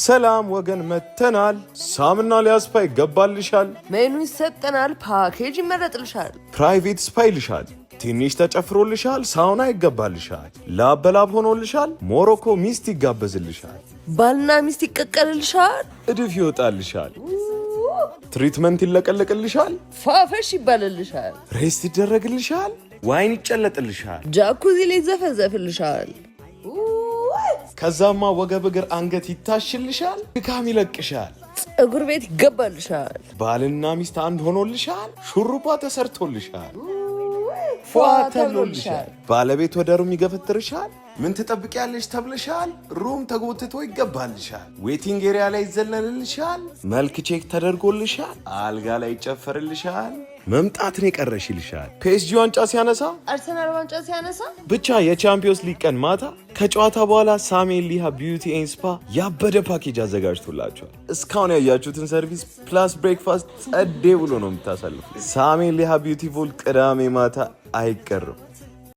ሰላም ወገን መተናል። ሳምና ሊያስፓ ይገባልሻል። ሜኑ ይሰጠናል። ፓኬጅ ይመረጥልሻል። ፕራይቬት ስፓ ይልሻል። ትንሽ ተጨፍሮልሻል። ሳውና ይገባልሻል። ላበላብ ሆኖልሻል። ሞሮኮ ሚስት ይጋበዝልሻል። ባልና ሚስት ይቀቀልልሻል። እድፍ ይወጣልሻል። ትሪትመንት ይለቀለቅልሻል። ፋፈሽ ይባልልሻል። ሬስት ይደረግልሻል። ዋይን ይጨለጥልሻል። ጃኩዚ ላይ ዘፈዘፍልሻል። ከዛማ ወገብ እግር አንገት ይታሽልሻል። ድካም ይለቅሻል። ፀጉር ቤት ይገባልሻል። ባልና ሚስት አንድ ሆኖልሻል። ሹሩባ ተሰርቶልሻል። ፏ ተብሎልሻል። ባለቤት ወደ ሩም ይገፈትርሻል። ምን ትጠብቂያለሽ ተብለሻል። ሩም ተጎትቶ ይገባልሻል። ዌቲንግ ኤሪያ ላይ ይዘለልልሻል። መልክ ቼክ ተደርጎልሻል። አልጋ ላይ ይጨፈርልሻል። መምጣትን የቀረሽ ይልሻል። ፒኤስጂ ዋንጫ ሲያነሳ፣ አርሰናል ዋንጫ ሲያነሳ፣ ብቻ የቻምፒዮንስ ሊግ ቀን ማታ ከጨዋታ በኋላ ሳሜን ሊሃ ቢዩቲ ኤንድ ስፓ ያበደ ፓኬጅ አዘጋጅቶላቸዋል። እስካሁን ያያችሁትን ሰርቪስ ፕላስ ብሬክፋስት ጸዴ ብሎ ነው የምታሳልፉ። ሳሜን ሊሃ ቢዩቲ ፉል ቅዳሜ ማታ አይቀርም።